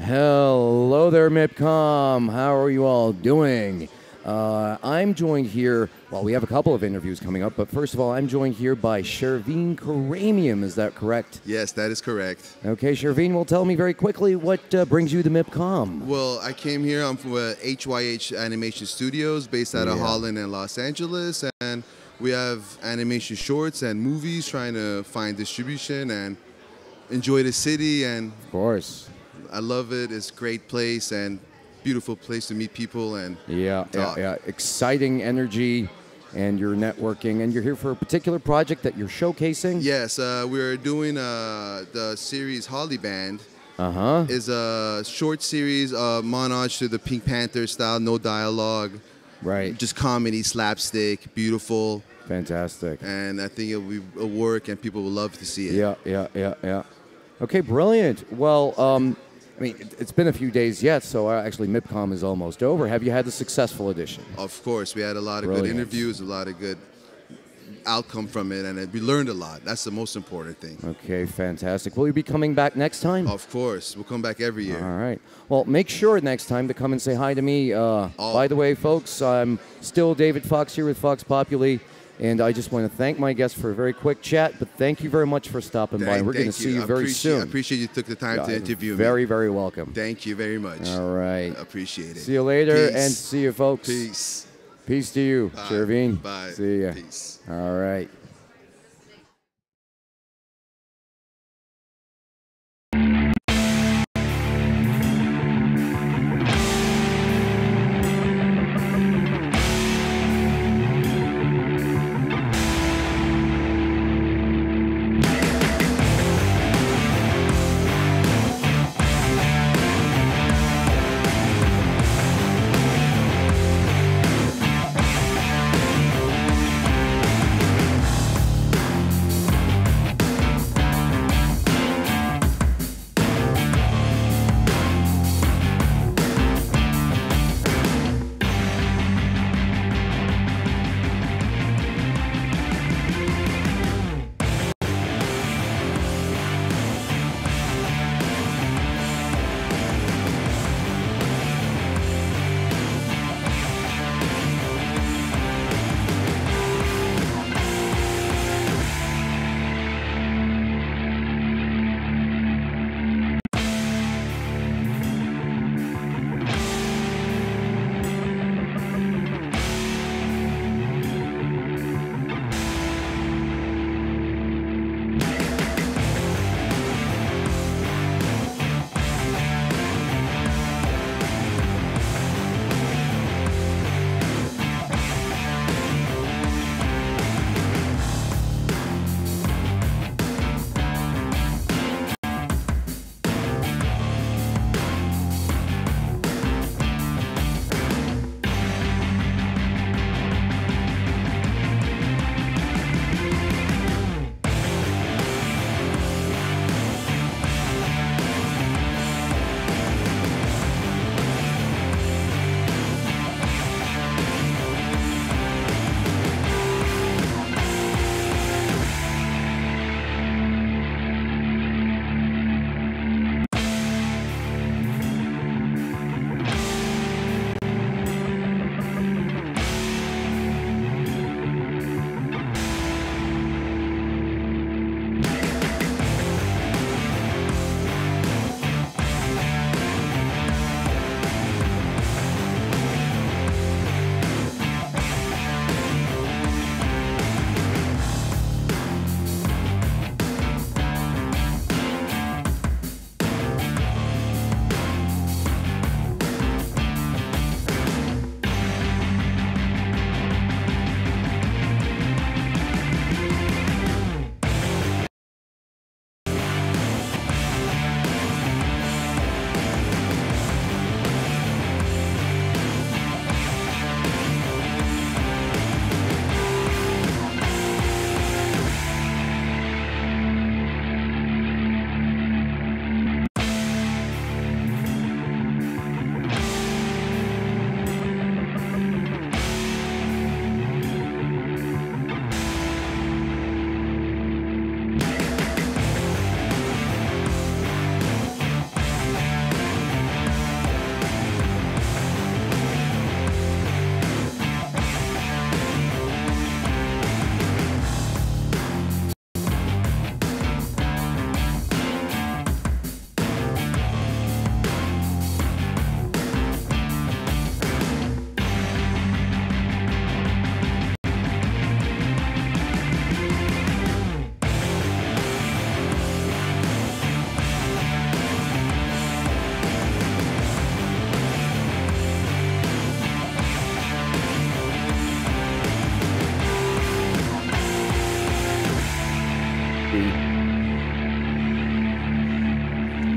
Hello there, MIPCOM. How are you all doing? I'm joined here, well, we have a couple of interviews coming up, but first of all, I'm joined here by Sherveen Karamian. Is that correct? Yes, that is correct. Okay, Sherveen, well, tell me very quickly what brings you to MIPCOM. Well, I came here. I'm from HYH Animation Studios based out of Holland and Los Angeles, and we have animation shorts and movies trying to find distribution and enjoy the city. And of course, I love it. It's a great place and beautiful place to meet people and talk. Yeah. Exciting energy, and you're networking, and you're here for a particular project that you're showcasing. Yes, we're doing the series Holly Band. Is a short series, montage to the Pink Panther style, no dialogue. Right. Just comedy, slapstick, beautiful. Fantastic. And I think it will be a work, and people will love to see it. Yeah. Okay, brilliant. Well, I mean, it's been a few days yet, so actually MIPCOM is almost over. Have you had a successful edition? Of course. We had a lot of good interviews, a lot of good outcome from it, and we learned a lot. That's the most important thing. Okay, fantastic. Will you be coming back next time? Of course. We'll come back every year. All right. Well, make sure next time to come and say hi to me. By the way, folks, I'm still David Fox here with Fox Populi. And I just want to thank my guests for a very quick chat, but thank you very much for stopping by. We're going to see you very soon. I appreciate you took the time to interview me. Very, very welcome. Thank you very much. All right. Appreciate it. See you later, Peace. and see you, folks. Peace. Peace to you, Sherveen. Bye. See ya. Peace. All right.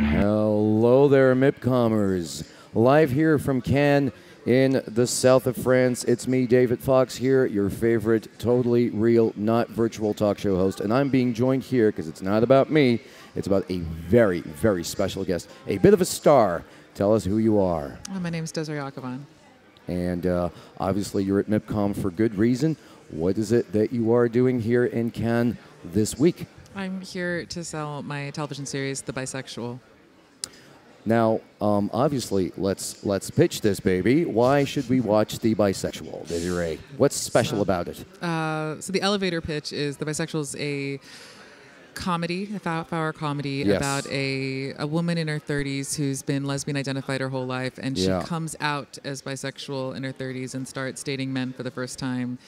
Hello there, MIPCOMers. Live here from Cannes in the south of France. It's me, David Fox, here, your favorite, totally real, not virtual talk show host. And I'm being joined here, because it's not about me, it's about a very, very special guest, a bit of a star. Tell us who you are. My name's Desiree Akavan. And obviously you're at MIPCOM for good reason. What is it that you are doing here in Cannes this week? I'm here to sell my television series, The Bisexual. Now, obviously, let's pitch this baby. Why should we watch The Bisexual, Desiree? What's special about it? So the elevator pitch is The Bisexual is a comedy, a half-hour comedy about a woman in her 30s who's been lesbian identified her whole life, and she comes out as bisexual in her 30s and starts dating men for the first time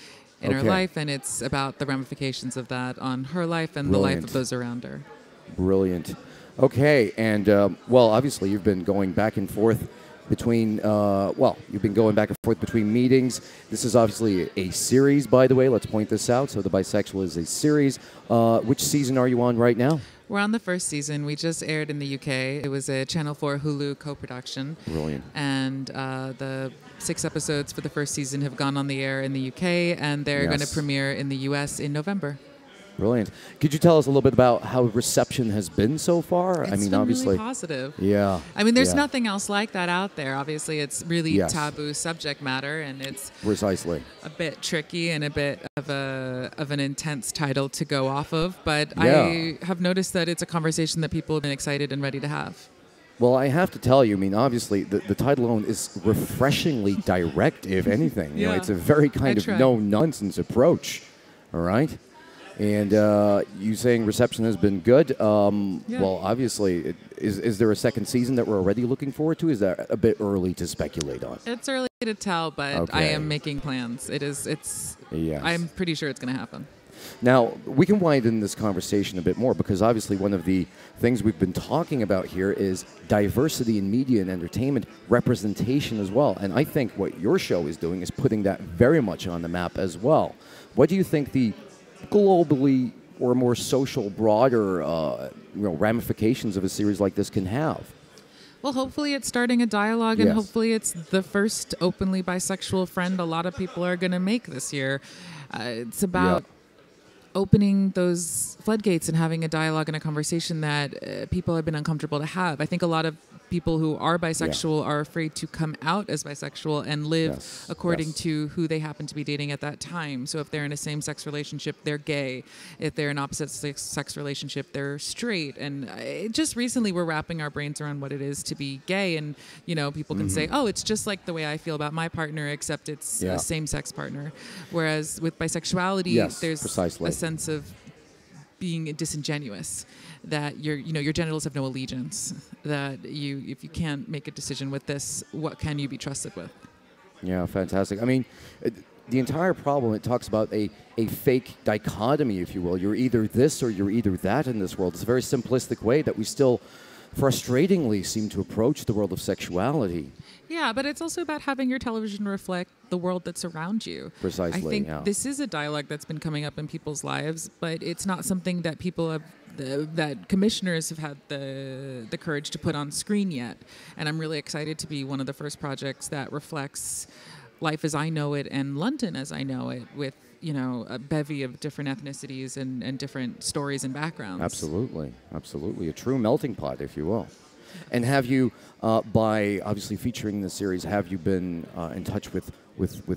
in her life, and it's about the ramifications of that on her life and the life of those around her. Brilliant. Okay, and well, obviously you've been going back and forth between, between meetings. This is obviously a series, by the way. Let's point this out. So The Bisexual is a series. Which season are you on right now? We're on the first season. We just aired in the UK. It was a Channel 4 Hulu co-production. Brilliant. And the 6 episodes for the first season have gone on the air in the UK, and they're going to premiere in the US in November. Brilliant. Could you tell us a little bit about how reception has been so far? It's been obviously really positive. Yeah. I mean, there's nothing else like that out there. Obviously, it's really taboo subject matter, and it's precisely a bit tricky and a bit of an intense title to go off of. But I have noticed that it's a conversation that people have been excited and ready to have. Well, I have to tell you, I mean, obviously, the title alone is refreshingly direct, if anything. You know, it's a very kind of no-nonsense approach, all right? And you saying reception has been good. Well, obviously, is there a second season that we're already looking forward to? Is that a bit early to speculate on? It's early to tell, but I am making plans. I'm pretty sure it's going to happen. Now, we can widen this conversation a bit more, because obviously one of the things we've been talking about here is diversity in media and entertainment, representation as well. And I think what your show is doing is putting that very much on the map as well. What do you think the globally or more social, broader ramifications of a series like this can have? Well, hopefully it's starting a dialogue, and hopefully it's the first openly bisexual friend a lot of people are going to make this year. It's about opening those floodgates and having a dialogue and a conversation that people have been uncomfortable to have. I think a lot of people who are bisexual are afraid to come out as bisexual and live according to who they happen to be dating at that time. So if they're in a same-sex relationship, they're gay. If they're in an opposite-sex relationship, they're straight. And just recently we're wrapping our brains around what it is to be gay. And, you know, people can say, oh, it's just like the way I feel about my partner, except it's a same-sex partner. Whereas with bisexuality, there's a sense of being disingenuous, that your genitals have no allegiance, that if you can't make a decision with this, what can you be trusted with? Yeah, fantastic. I mean, the entire problem, it talks about a fake dichotomy, if you will. You're either this or you're either that in this world. It's a very simplistic way that we still frustratingly seem to approach the world of sexuality. Yeah, but it's also about having your television reflect the world that's around you. Precisely. I think this is a dialogue that's been coming up in people's lives, but it's not something that people have, that commissioners have had the courage to put on screen yet. And I'm really excited to be one of the first projects that reflects life as I know it and London as I know it, with a bevy of different ethnicities and different stories and backgrounds. Absolutely, absolutely. A true melting pot, if you will. And have you, by obviously featuring the series, have you been in touch with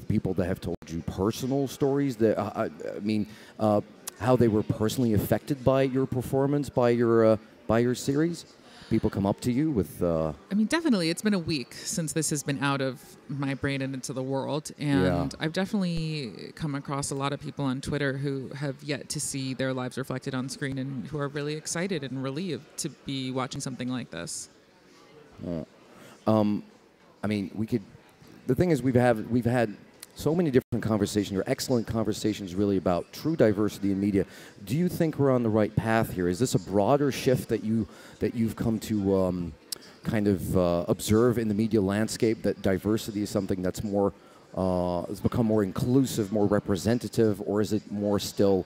people that have told you personal stories that, how they were personally affected by your performance, by your series? People come up to you with... I mean, definitely. It's been a week since this has been out of my brain and into the world. And I've definitely come across a lot of people on Twitter who have yet to see their lives reflected on screen and who are really excited and relieved to be watching something like this. I mean, the thing is, we've had so many different conversations, or excellent conversations, really, about true diversity in media. Do you think we're on the right path here? Is this a broader shift that you've come to kind of observe in the media landscape, that diversity is something that's more has become more inclusive, more representative, or is it more still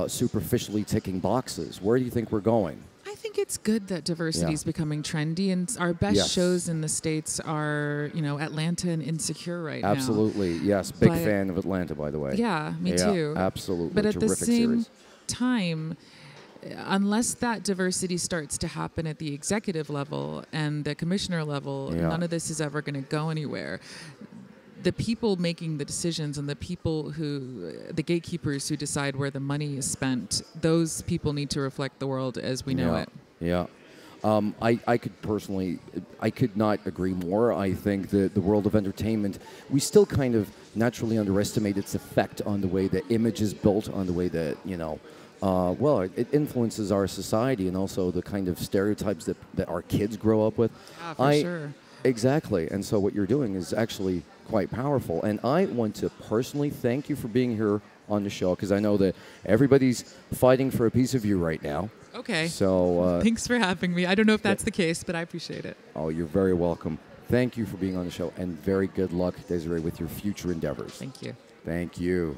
superficially ticking boxes? Where do you think we're going? I think it's good that diversity is becoming trendy, and our best shows in the States are, Atlanta and Insecure right now. Absolutely, yes. Big fan of Atlanta, by the way. Yeah, me too. Absolutely, but at terrific the same series. time, unless that diversity starts to happen at the executive level and the commissioner level, none of this is ever going to go anywhere. The people making the decisions and the gatekeepers who decide where the money is spent, those people need to reflect the world as we know it. Yeah. I could not agree more. I think that the world of entertainment, we still kind of naturally underestimate its effect on the way the image is built, on the way that, it influences our society and also the kind of stereotypes that our kids grow up with. Yeah, for sure. Exactly. And so what you're doing is actually quite powerful. And I want to personally thank you for being here on the show, because I know that everybody's fighting for a piece of you right now. Okay. So thanks for having me. I don't know if that's the case, but I appreciate it. Oh, you're very welcome. Thank you for being on the show, and very good luck, Desiree, with your future endeavors. Thank you. Thank you.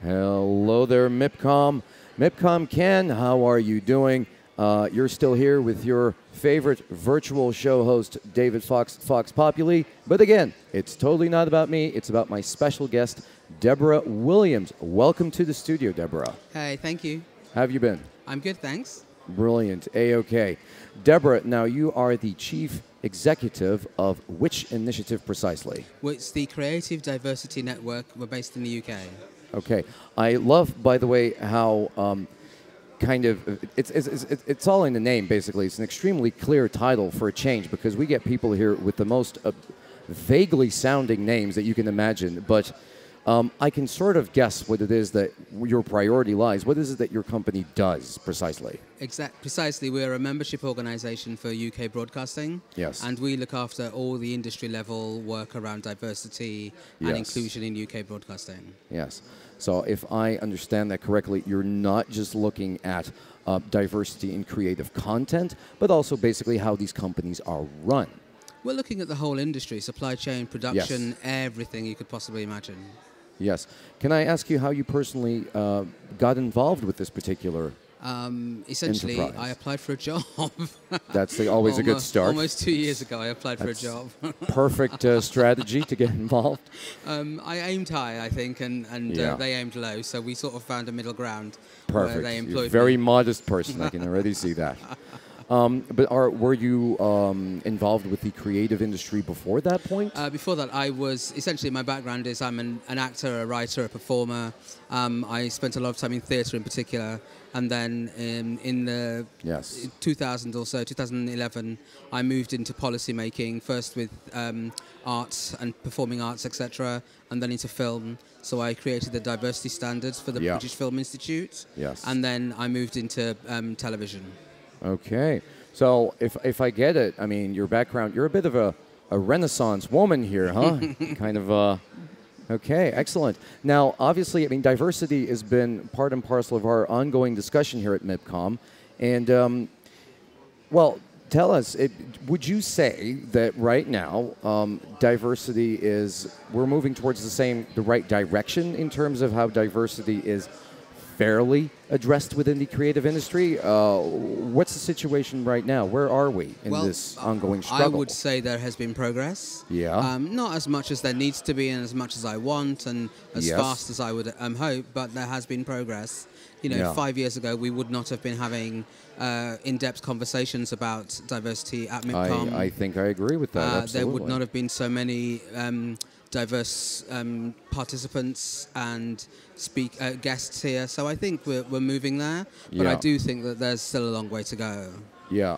Hello there, MIPCOM. MIPCOM Ken, how are you doing? You're still here with your favorite virtual show host, David Fox Populi. But again, it's totally not about me. It's about my special guest, Deborah Williams. Welcome to the studio, Deborah. Hey, thank you. How have you been? I'm good, thanks. Brilliant. A-OK. Deborah, now you are the chief executive of which initiative precisely? Well, it's the Creative Diversity Network. We're based in the UK. Okay. I love, by the way, how it's all in the name, basically. It's an extremely clear title for a change because we get people here with the most vaguely sounding names that you can imagine. But I can sort of guess what it is that your priority lies. What is it that your company does precisely? Precisely. We're a membership organisation for UK broadcasting. Yes. And we look after all the industry level work around diversity and inclusion in UK broadcasting. Yes. So if I understand that correctly, you're not just looking at diversity in creative content, but also basically how these companies are run. We're looking at the whole industry, supply chain, production, everything you could possibly imagine. Yes. Can I ask you how you personally got involved with this particular essentially, enterprise? I applied for a job. That's always a good start. Almost 2 years ago, I applied for a job. Perfect strategy to get involved. I aimed high, I think, and they aimed low, so we sort of found a middle ground. Perfect. Where they employed You're a very me. modest person. I can already see that. But were you involved with the creative industry before that point? Before that, I was essentially, my background is I'm an actor, a writer, a performer. I spent a lot of time in theatre in particular. And then in the 2000 or so, 2011, I moved into policy making, first with arts and performing arts, etc., and then into film. So I created the diversity standards for the British Film Institute. Yes. And then I moved into television. Okay. So if I get it, I mean, your background, you're a bit of a Renaissance woman here, huh? Kind of, okay, excellent. Now, obviously, I mean, diversity has been part and parcel of our ongoing discussion here at MIPCOM. And, well, tell us, would you say that right now diversity we're moving towards the right direction in terms of how diversity is fairly addressed within the creative industry? What's the situation right now? Where are we in this ongoing struggle? I would say there has been progress. Yeah. Not as much as there needs to be and as much as I want and as fast as I would hope, but there has been progress. You know, 5 years ago, we would not have been having in-depth conversations about diversity at MIPCOM. I think I agree with that, absolutely. There would not have been so many diverse participants and guests here. So I think we're moving there, but I do think that there's still a long way to go. Yeah,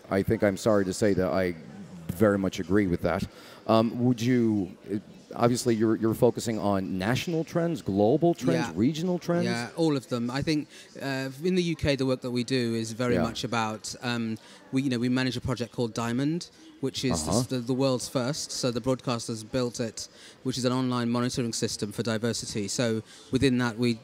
I think I'm sorry to say that I very much agree with that. Would you... Obviously, you're focusing on national trends, global trends, regional trends? Yeah, all of them. I think in the UK, the work that we do is very much about... we manage a project called Diamond, which is the world's first. So the broadcasters built it, which is an online monitoring system for diversity. So within that, we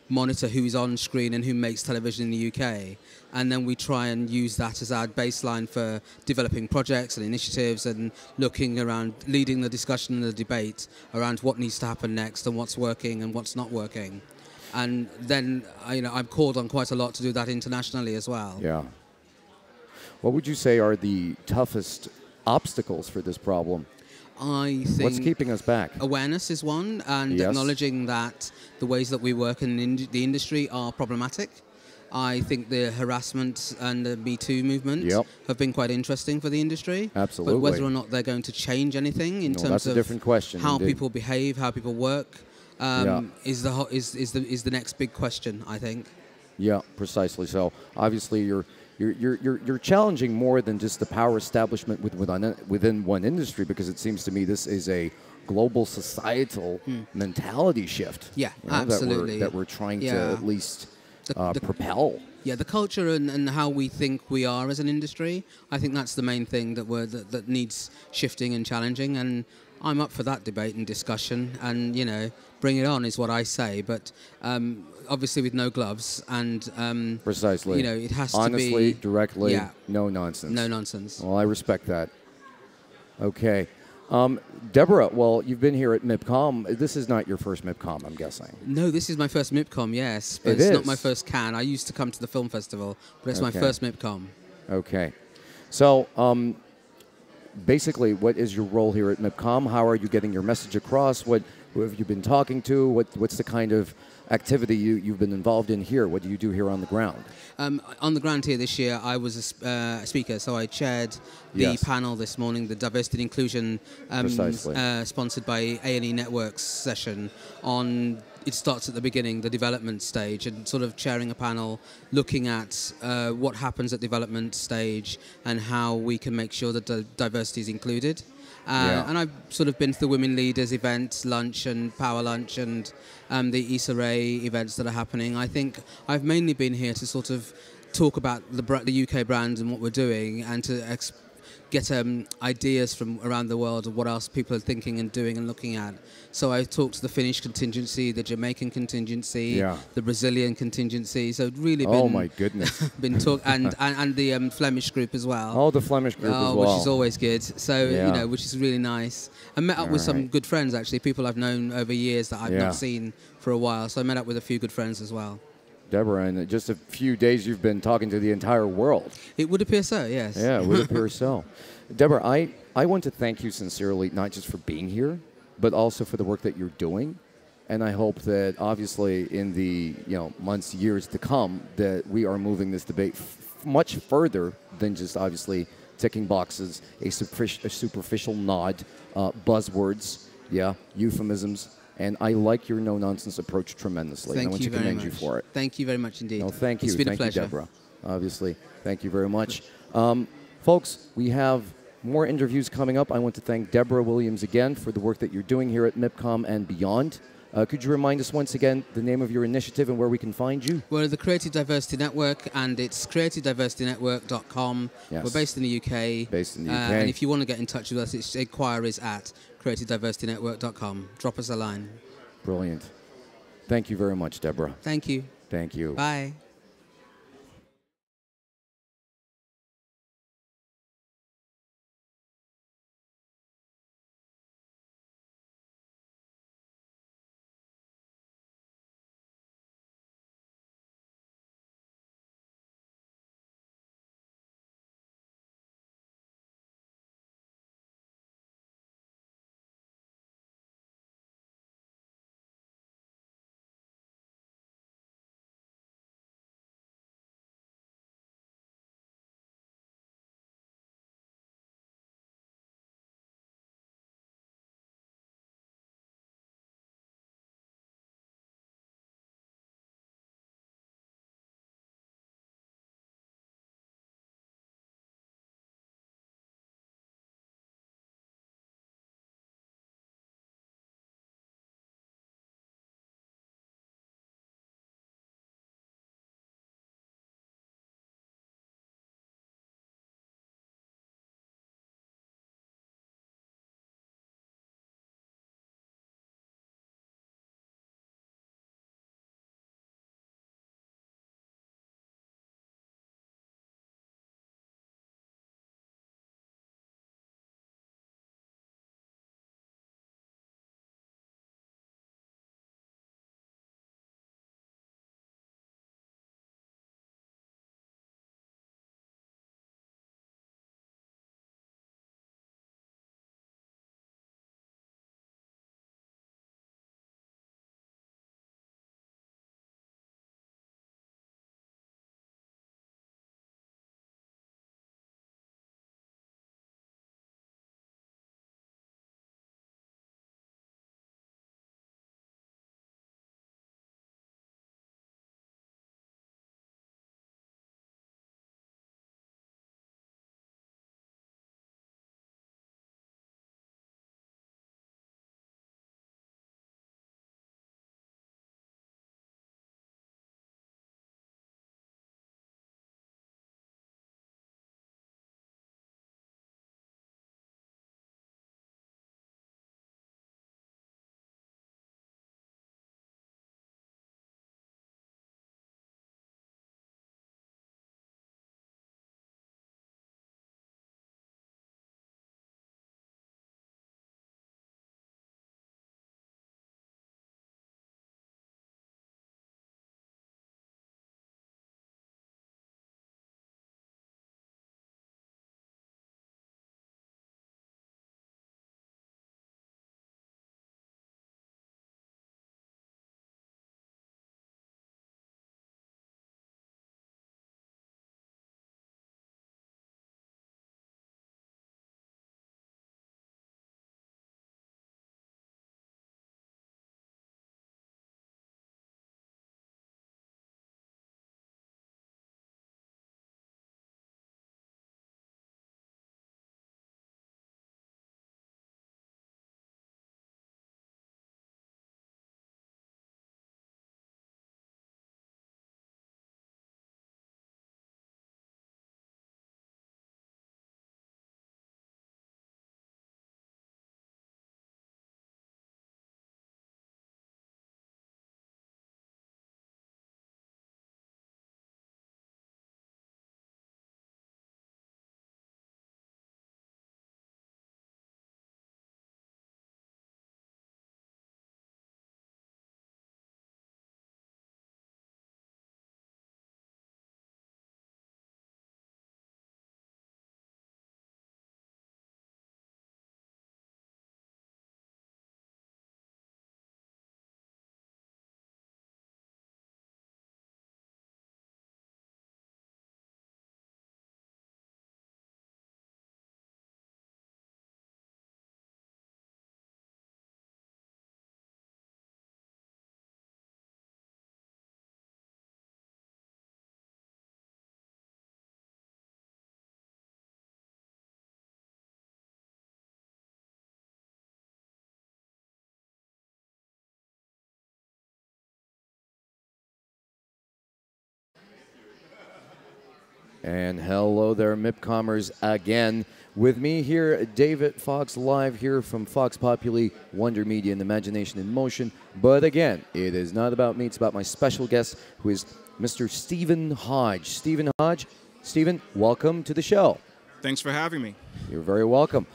monitor who's on screen and who makes television in the UK. And then we try and use that as our baseline for developing projects and initiatives and looking around, leading the discussion and the debate around what needs to happen next and what's working and what's not working. And then, I'm called on quite a lot to do that internationally as well. Yeah. What would you say are the toughest obstacles for this problem? I think what's keeping us back? Awareness is one, and acknowledging that the ways that we work in the industry are problematic. I think the harassment and the Me Too movement have been quite interesting for the industry. Absolutely. But whether or not they're going to change anything in terms that's a different question, how people behave, how people work, is the next big question, I think. Yeah, precisely. So obviously you're challenging more than just the power establishment within one industry, because it seems to me this is a global societal mentality shift. Yeah, absolutely. That we're trying to at least propel. Yeah, the culture and how we think we are as an industry, I think that's the main thing that needs shifting and challenging. And I'm up for that debate and discussion, and bring it on is what I say. But obviously with no gloves and precisely, it has honestly, to be directly, no nonsense. No nonsense. Well, I respect that. Okay. Deborah, well, you've been here at MIPCOM. This is not your first MIPCOM, I'm guessing. No, this is my first MIPCOM, yes. But it's not my first Cannes. I used to come to the film festival, but it's my first MIPCOM. Okay. So, basically, what is your role here at MIPCOM? How are you getting your message across? Who have you been talking to? What's the kind of activity you've been involved in here? What do you do here on the ground? On the ground here this year, I was a speaker, so I chaired the panel this morning, the Diversity and Inclusion, sponsored by A&E Networks session on. It starts at the beginning, the development stage, and sort of chairing a panel looking at what happens at development stage and how we can make sure that diversity is included. And I've sort of been to the Women Leaders event, lunch and power lunch, and the Issa Rae events that are happening. I think I've mainly been here to sort of talk about the UK brand and what we're doing, and to get ideas from around the world of what else people are thinking and doing and looking at. So I talked to the Finnish contingency, the Jamaican contingency, the Brazilian contingency. So really been, my goodness, been and the Flemish group as well. Oh, the Flemish group as well, which is always good. So you know, which is really nice. I met up with some good friends actually, people I've known over years that I've not seen for a while. So I met up with a few good friends as well. Deborah, in just a few days you've been talking to the entire world. It would appear so, yes. Yeah, it would appear so. Deborah, I want to thank you sincerely, not just for being here, but also for the work that you're doing. And I hope that obviously in the months, years to come, that we are moving this debate much further than just obviously ticking boxes, a superficial nod, buzzwords, euphemisms. And I like your no-nonsense approach tremendously. Thank and I want you to commend you for it. Thank you very much indeed. No, thank you. It's been a pleasure. Thank you, Deborah. Obviously, thank you very much. Folks, we have more interviews coming up. I want to thank Deborah Williams again for the work that you're doing here at MIPCOM and beyond. Could you remind us once again the name of your initiative and where we can find you? We're the Creative Diversity Network, and it's creativediversitynetwork.com. Yes. We're based in the UK. Based in the UK. And if you want to get in touch with us, it's inquiries at creativediversitynetwork.com. Drop us a line. Brilliant. Thank you very much, Deborah. Thank you. Thank you. Bye. And hello there, MIPCOMers again. With me here, David Fox, live here from Fox Populi, Wonder Media and Imagination in Motion. But again, it is not about me, it's about my special guest, who is Mr. Stephen Hodge. Stephen, welcome to the show. Thanks for having me. You're very welcome.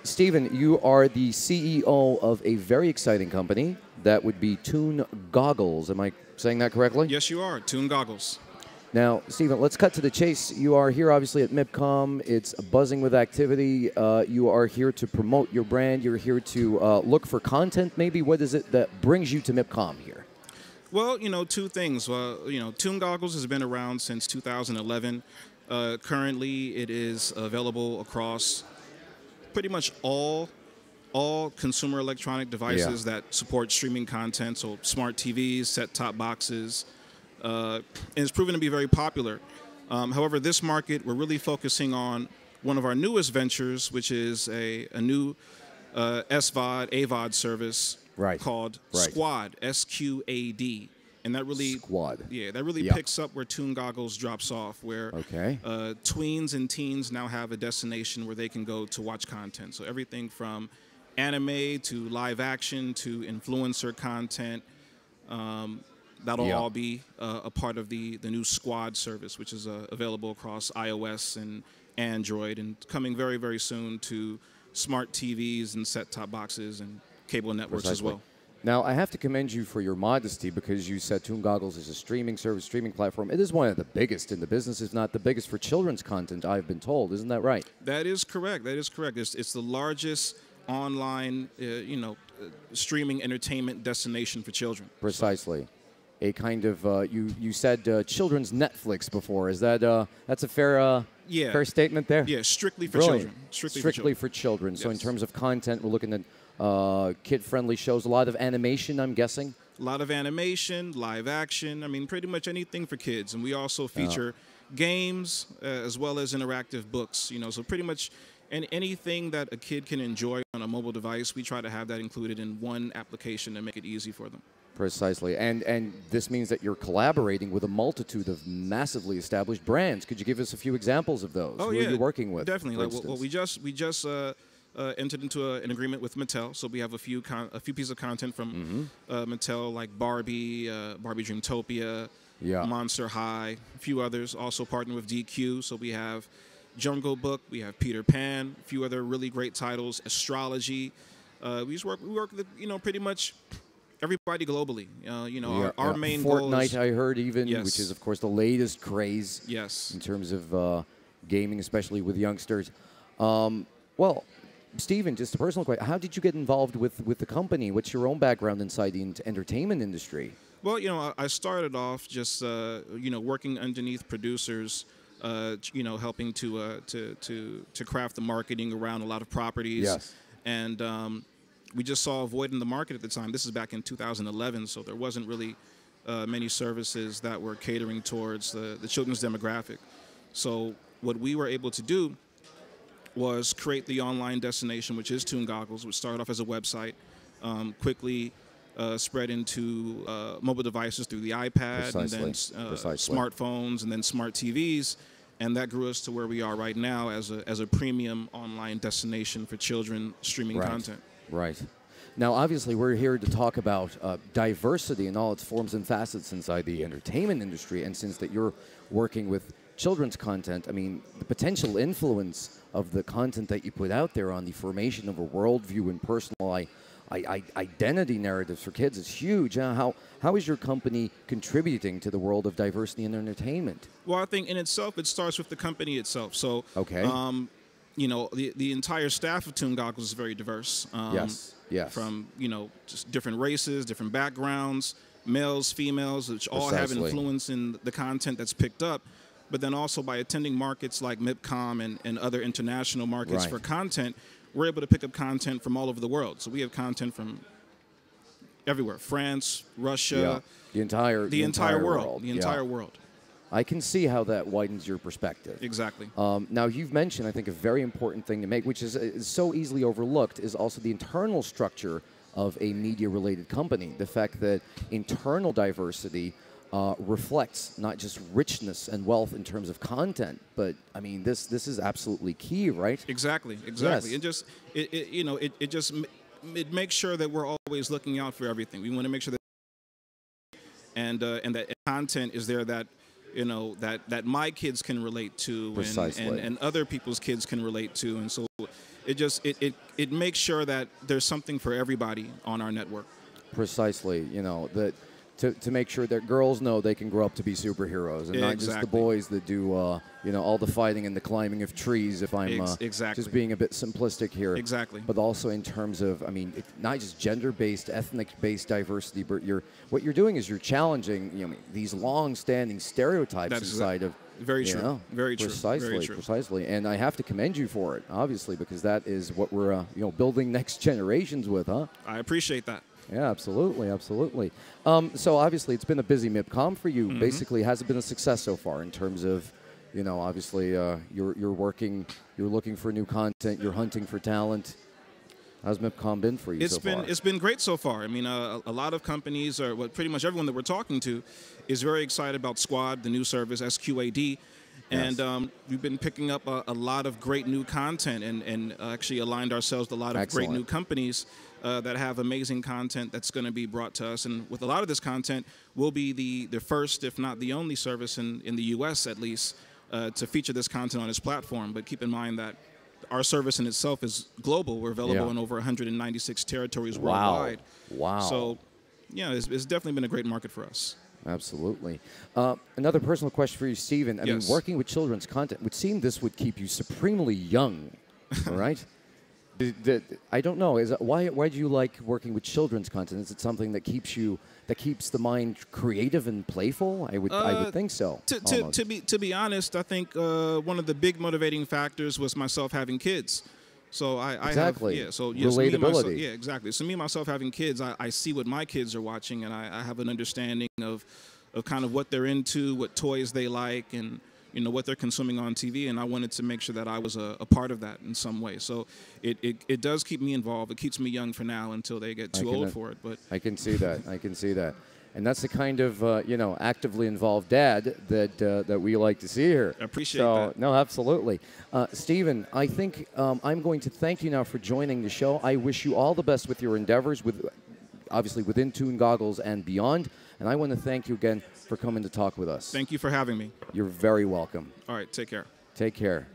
Stephen, you are the CEO of a very exciting company. That would be Toon Goggles. Am I saying that correctly? Yes, you are. Toon Goggles. Now, Stephen, let's cut to the chase. You are here, obviously, at MIPCOM. It's buzzing with activity. You are here to promote your brand. You're here to look for content, maybe. What is it that brings you to MIPCOM here? Well, two things. Toon Goggles has been around since 2011. Currently, it is available across pretty much all consumer electronic devices that support streaming content, so smart TVs, set-top boxes, and it's proven to be very popular. However, this market, we're really focusing on one of our newest ventures, which is a new SVOD, AVOD service called Squad, S-Q-A-D. And that really, picks up where Toon Goggles drops off, where tweens and teens now have a destination where they can go to watch content. So everything from anime to live action to influencer content, that'll all be a part of the new Squad service, which is available across iOS and Android, and coming very, very soon to smart TVs and set-top boxes and cable networks as well. Now, I have to commend you for your modesty, because you said Toon Goggles is a streaming service, streaming platform. It is one of the biggest in the business, if not the biggest for children's content, I've been told. Isn't that right? That is correct. That is correct. It's the largest online, streaming entertainment destination for children. Precisely. A kind of, you said children's Netflix before. Is that, that's a fair statement there? Yeah, strictly for children. Strictly for children. So in terms of content, we're looking at kid-friendly shows, a lot of animation, I'm guessing? A lot of animation, live action, I mean, pretty much anything for kids. And we also feature games as well as interactive books, so pretty much anything that a kid can enjoy on a mobile device, we try to have that included in one application and make it easy for them. Precisely. And this means that you're collaborating with a multitude of massively established brands. Could you give us a few examples of those? Oh, Who are you working with? Definitely. We just entered into an agreement with Mattel, so we have a few pieces of content from Mattel, like Barbie, Barbie Dreamtopia, Monster High, a few others. Also partnered with DQ, so we have Jungle Book, we have Peter Pan, a few other really great titles, Astrology. We work with pretty much everybody globally. Our main goal is Fortnite, I heard, even, which is of course the latest craze. In terms of gaming, especially with youngsters. Well, Stephen, just a personal question. How did you get involved with the company? What's your own background inside the entertainment industry? Well, I started off just, working underneath producers, helping to craft the marketing around a lot of properties. And we just saw a void in the market at the time. This is back in 2011, so there wasn't really many services that were catering towards the children's demographic. So what we were able to do was create the online destination, which is Toon Goggles, which started off as a website, quickly spread into mobile devices through the iPad, and then smartphones, and then smart TVs, and that grew us to where we are right now as a premium online destination for children streaming content. Right. Now, obviously, we're here to talk about diversity in all its forms and facets inside the entertainment industry, and since that you're working with children's content, I mean, the potential influence of the content that you put out there on the formation of a worldview and personal identity narratives for kids is huge. How is your company contributing to the world of diversity in entertainment? Well, I think in itself, it starts with the company itself. So, the entire staff of Toon Goggles is very diverse. From, just different races, different backgrounds, males, females, which all have influence in the content that's picked up. But then also by attending markets like MIPCOM and other international markets for content, we're able to pick up content from all over the world. So we have content from everywhere: France, Russia, the entire world. I can see how that widens your perspective. Exactly. Now, you've mentioned, I think, a very important thing to make, which is so easily overlooked, is also the internal structure of a media-related company. The fact that internal diversity reflects not just richness and wealth in terms of content, but I mean this is absolutely key, right? Exactly. Yes. It makes sure that we're always looking out for everything. We want to make sure that and that content is there that that my kids can relate to, and other people's kids can relate to, and so it makes sure that there's something for everybody on our network. Precisely, that to make sure that girls know they can grow up to be superheroes, and not just the boys that do all the fighting and the climbing of trees. If I'm just being a bit simplistic here, exactly. But also in terms of, I mean, not just gender-based, ethnic-based diversity, but what you're doing is you're challenging these long-standing stereotypes inside of. Very true. Very true. Precisely. Very true. Precisely. And I have to commend you for it, obviously, because that is what we're building next generations with, huh? I appreciate that. Yeah, absolutely, absolutely. So obviously, it's been a busy MIPCOM for you. Basically, has it been a success so far in terms of, obviously you're working, you're looking for new content, you're hunting for talent. How's MIPCOM been for you so far? It's been great so far. I mean, a lot of companies, or pretty much everyone that we're talking to, is very excited about Squad, the new service, SQAD. And we've been picking up a lot of great new content, and actually aligned ourselves with a lot of great new companies that have amazing content that's going to be brought to us. And with a lot of this content, we'll be the first, if not the only service in the U.S. at least, to feature this content on its platform. But keep in mind that our service in itself is global. We're available in over 196 territories worldwide. Wow. So, yeah, it's definitely been a great market for us. Absolutely. Another personal question for you, Stephen. I mean, working with children's content would seem this would keep you supremely young, all right? I don't know. Why do you like working with children's content? Is it something that keeps the mind creative and playful? I would think so. To be honest, I think one of the big motivating factors was myself having kids. So I have relatability. Exactly. So me myself having kids, I see what my kids are watching, and I have an understanding of kind of what they're into, what toys they like, and what they're consuming on TV, and I wanted to make sure that I was a part of that in some way. So it does keep me involved. It keeps me young for now until they get too old for it. But I can see that. I can see that. And that's the kind of actively involved dad that we like to see here. I appreciate that. No, absolutely. Stephen, I think I'm going to thank you now for joining the show. I wish you all the best with your endeavors, obviously within Toon Goggles and beyond. And I want to thank you again for coming to talk with us. Thank you for having me. You're very welcome. All right, take care. Take care.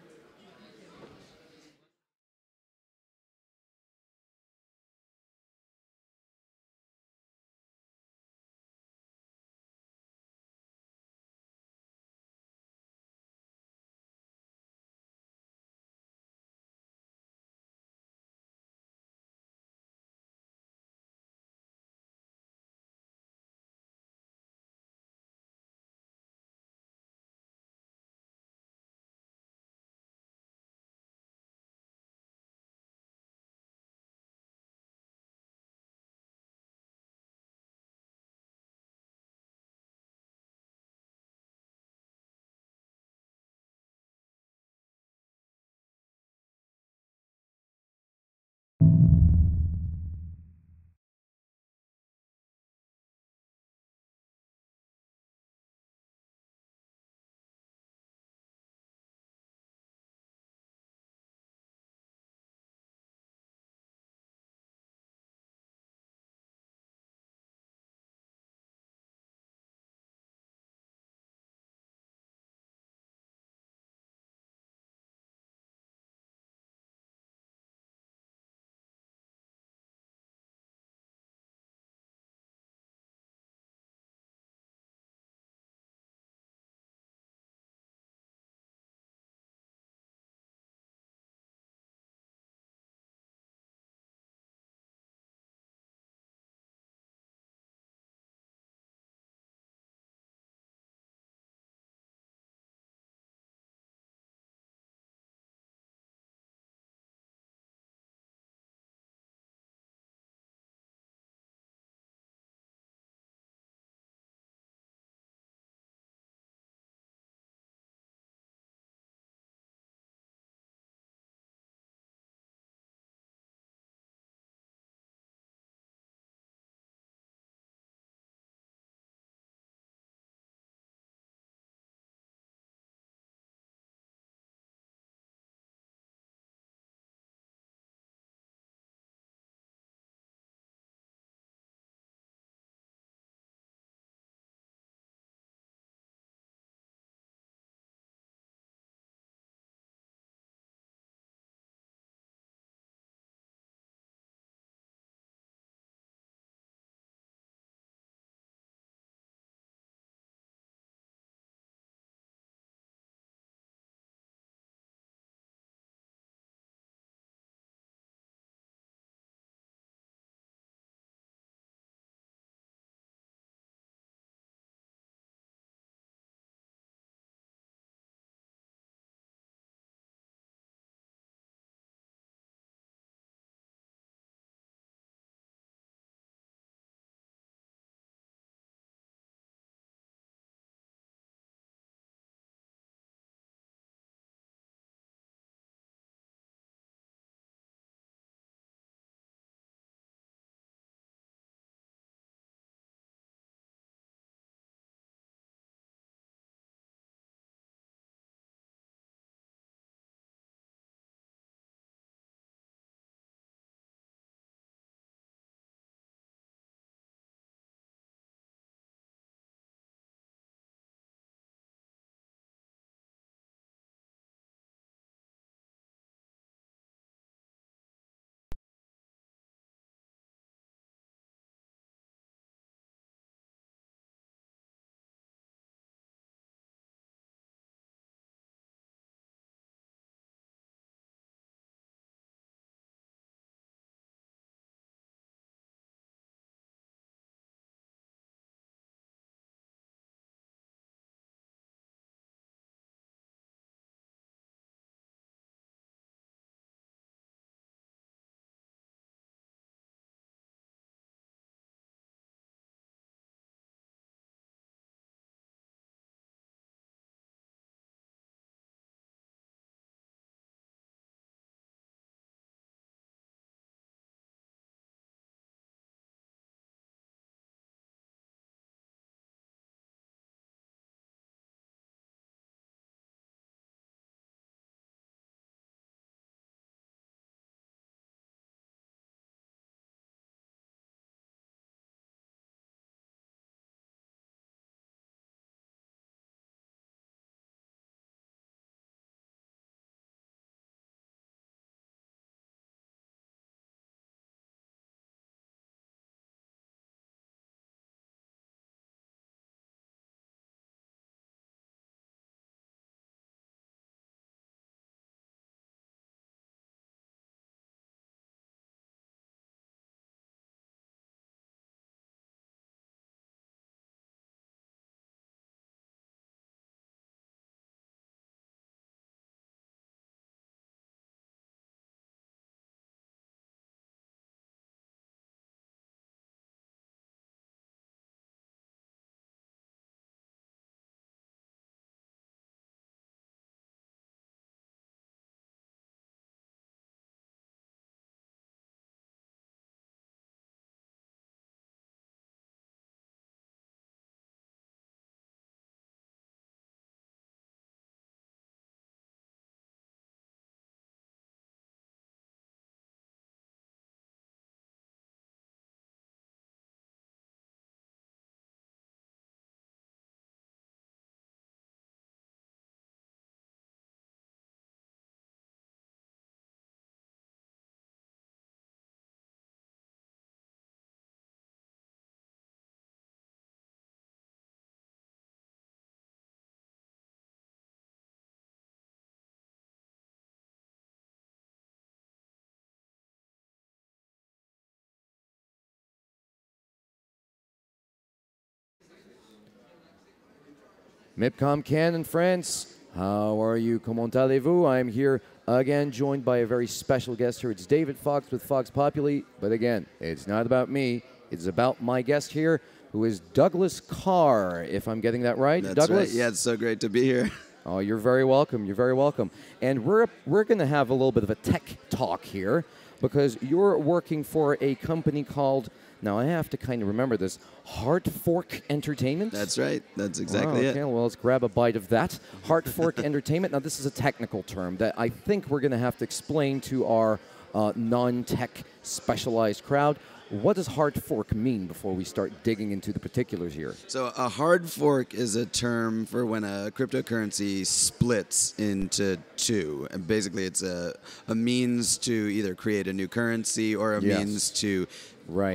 MIPCOM Can and France, how are you? Comment allez-vous? I'm here again, joined by a very special guest here. It's David Fox with Fox Populi, but again, it's not about me. It's about my guest here, who is Douglas Carr, if I'm getting that right. That's Douglas? right. Yeah, it's so great to be here. Oh, you're very welcome. You're very welcome. And we're going to have a little bit of a tech talk here because you're working for a company called, now I have to kind of remember this, Heart Fork Entertainment? That's right. That's exactly okay, well, let's grab a bite of that. Heart Fork Entertainment. Now, this is a technical term that I think we're going to have to explain to our non-tech specialized crowd. What does hard fork mean before we start digging into the particulars here? So a hard fork is a term for when a cryptocurrency splits into two. And basically, it's a means to either create a new currency or a means to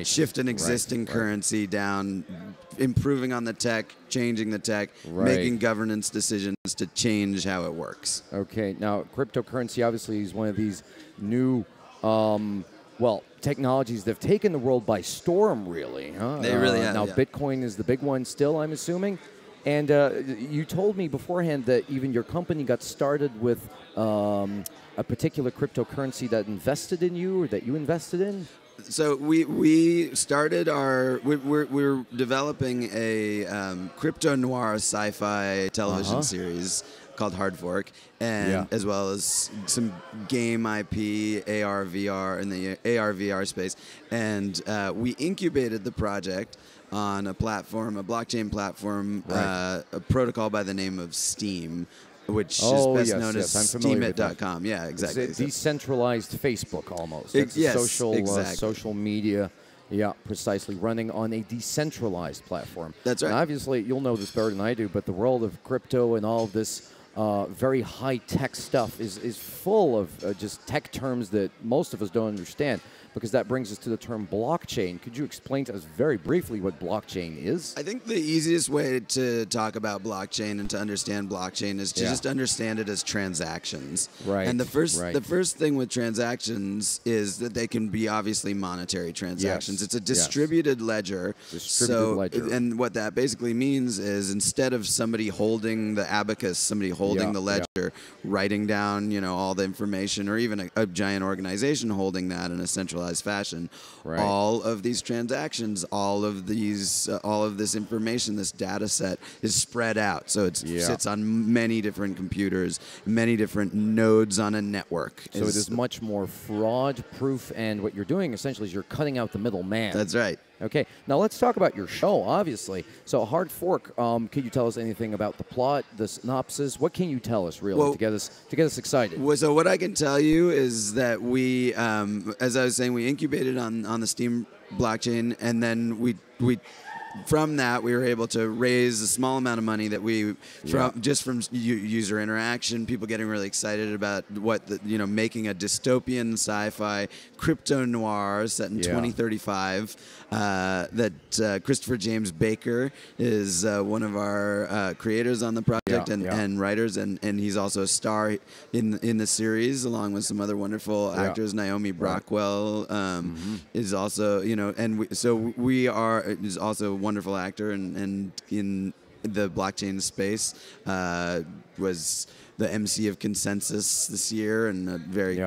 shift an existing currency down, improving on the tech, changing the tech, making governance decisions to change how it works. Okay. Now, cryptocurrency obviously is one of these new technologies that have taken the world by storm, really. Huh? They really have. Now, Bitcoin is the big one still, I'm assuming. And you told me beforehand that even your company got started with a particular cryptocurrency that invested in you or that you invested in? So we started we're developing a crypto noir sci-fi television series called Hard Fork, and as well as some game IP, AR, VR, in the AR, VR space. And we incubated the project on a platform, a blockchain platform, a protocol by the name of Steam, which is best known as steemit.com. Yeah, exactly. It's a decentralized Facebook almost. It's social media. Yeah, precisely. Running on a decentralized platform. That's right. And obviously, you'll know this better than I do, but the world of crypto and all of this very high-tech stuff is full of just tech terms that most of us don't understand, because that brings us to the term blockchain. Could you explain to us very briefly what blockchain is? I think the easiest way to talk about blockchain and to understand blockchain is to just understand it as transactions. Right. And the first thing with transactions is that they can be obviously monetary transactions. Yes. It's a distributed ledger. And what that basically means is instead of somebody holding the abacus, somebody holding the ledger, writing down, all the information, or even a giant organization holding that in a centralized fashion, all of these transactions, all of this information, this data set is spread out. So it sits on many different computers, many different nodes on a network. So it is much more fraud-proof, and what you're doing essentially is you're cutting out the middleman. That's right. Okay, now let's talk about your show, obviously. So Hard Fork, could you tell us anything about the plot, the synopsis? What can you tell us, really, to get us excited? So what I can tell you is that we, as I was saying, we incubated on the Steam blockchain, and then we from that, we were able to raise a small amount of money that from user interaction, people getting really excited about making a dystopian sci-fi crypto noir set in 2035. That Christopher James Baker is one of our creators on the project and writers, and he's also a star in the series along with some other wonderful actors. Naomi Brockwell is also is also a wonderful actor and in the blockchain space, was the MC of Consensus this year and a very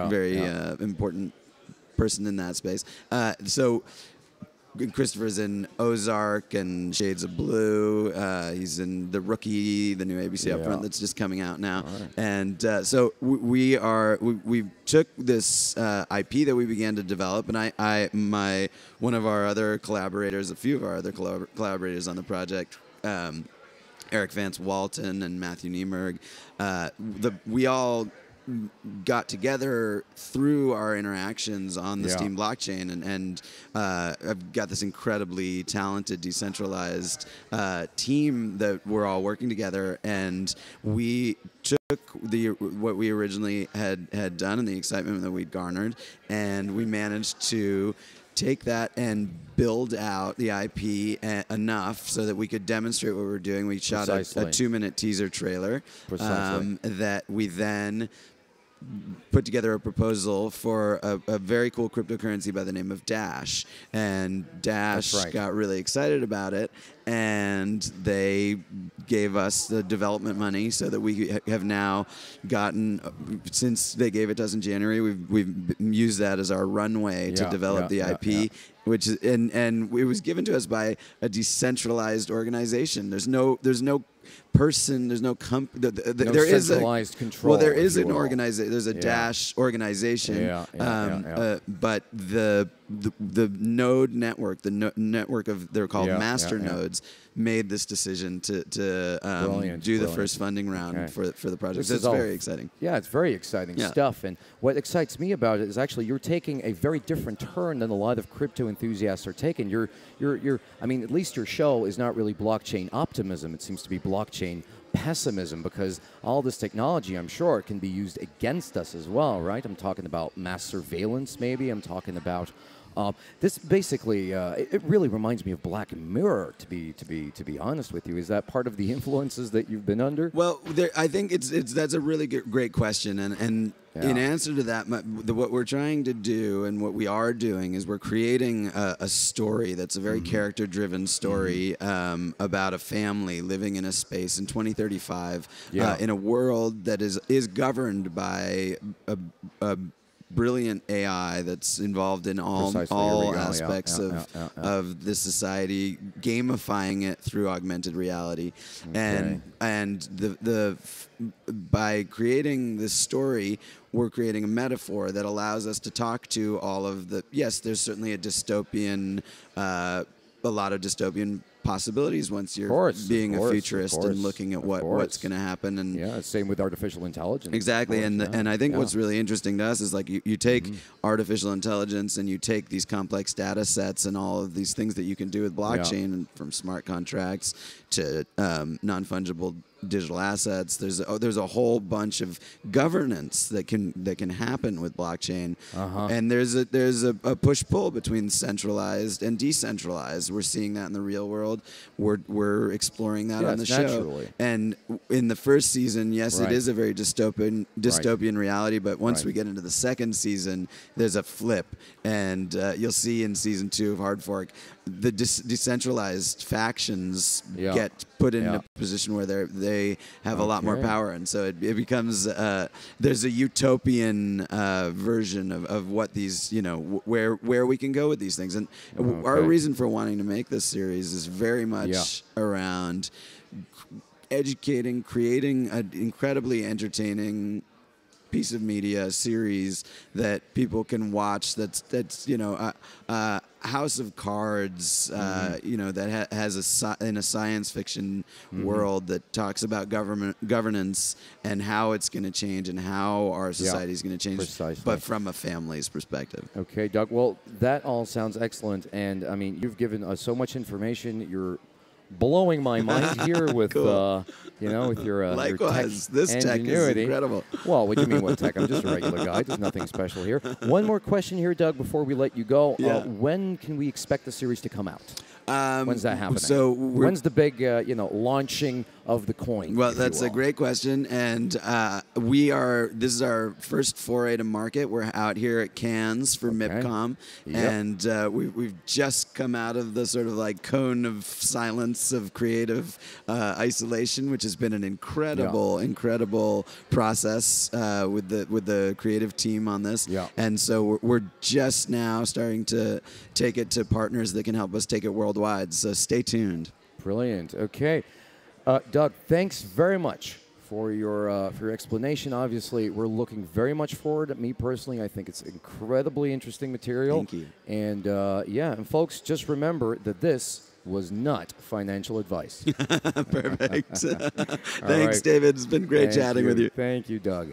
important person in that space. So Christopher's in Ozark and Shades of Blue. He's in The Rookie, the new ABC upfront that's just coming out now. Right. And so we took this IP that we began to develop, and one of our other collaborators, a few of our other collaborators on the project, Eric Vance Walton and Matthew Niemerg, we all got together through our interactions on the Steam blockchain, and I've got this incredibly talented, decentralized team that we're all working together, and we took what we originally had done and the excitement that we'd garnered, and we managed to take that and build out the IP enough so that we could demonstrate what we were doing. We shot a 2-minute teaser trailer that we then put together a proposal for a very cool cryptocurrency by the name of Dash. And Dash got really excited about it, and they gave us the development money so that we have now gotten, since they gave it to us in January, we've used that as our runway to develop the IP. Which is, and it was given to us by a decentralized organization. There's no person, there's no company. There is centralized control. Well, there is an organization. There's a Dash organization. But the node network, network of, they're called master nodes, made this decision to do the first funding round for the project. So it's very exciting. Yeah, it's very exciting stuff. And what excites me about it is actually you're taking a very different turn than a lot of crypto enthusiasts are taking. I mean, at least your show is not really blockchain optimism. It seems to be blockchain pessimism, because all this technology, I'm sure, can be used against us as well, right? I'm talking about mass surveillance, maybe. I'm talking about this. Basically, it really reminds me of Black Mirror. To be honest with you, is that part of the influences that you've been under? Well, I think that's a really great question, and in answer to that, what we're trying to do and what we are doing is we're creating a story that's a very character-driven story about a family living in a space in 2035 in a world that is governed by a brilliant AI that's involved in all aspects of the society, gamifying it through augmented reality, and by creating this story, we're creating a metaphor that allows us to talk to all of the. Yes, there's certainly a lot of dystopian possibilities once you're being a futurist and looking at what's going to happen. And same with artificial intelligence. Exactly, and I think what's really interesting to us is like you take artificial intelligence and you take these complex data sets and all of these things that you can do with blockchain, from smart contracts to non-fungible digital assets. There's a whole bunch of governance that can happen with blockchain, and there's a push-pull between centralized and decentralized. We're seeing that in the real world. We're exploring that on the show. And in the first season, it is a very dystopian reality. But once we get into the second season, there's a flip, and you'll see in season 2 of Hard Fork, the decentralized factions get put in a position where they have a lot more power, and so it becomes there's a utopian version of what these, where we can go with these things. And our reason for wanting to make this series is very much around educating, creating an incredibly entertaining piece of media series that people can watch. That's House of Cards, that has in a science fiction world that talks about governance and how it's going to change and how our society is going to change, but from a family's perspective. Okay, Doug. Well, that all sounds excellent, and I mean, you've given us so much information. You're blowing my mind here with with your likewise. Your tech ingenuity. Is incredible. Well, what do you mean what tech? I'm just a regular guy. There's nothing special here. One more question here, Doug, before we let you go. When can we expect the series to come out? When's that happening? So when's the big launching of the coin? Well, that's a great question, and this is our first foray to market. We're out here at Cannes for MIPCOM, and we've just come out of the sort of like cone of silence of creative isolation, which has been an incredible process with the creative team on this. And so we're just now starting to take it to partners that can help us take it worldwide. So stay tuned. Brilliant. Okay. Doug, thanks very much for your explanation. Obviously, we're looking very much forward. Me personally, I think it's incredibly interesting material. Thank you. And and folks, just remember that this was not financial advice. Perfect. Thanks, David. It's been great chatting with you. Thank you, Doug.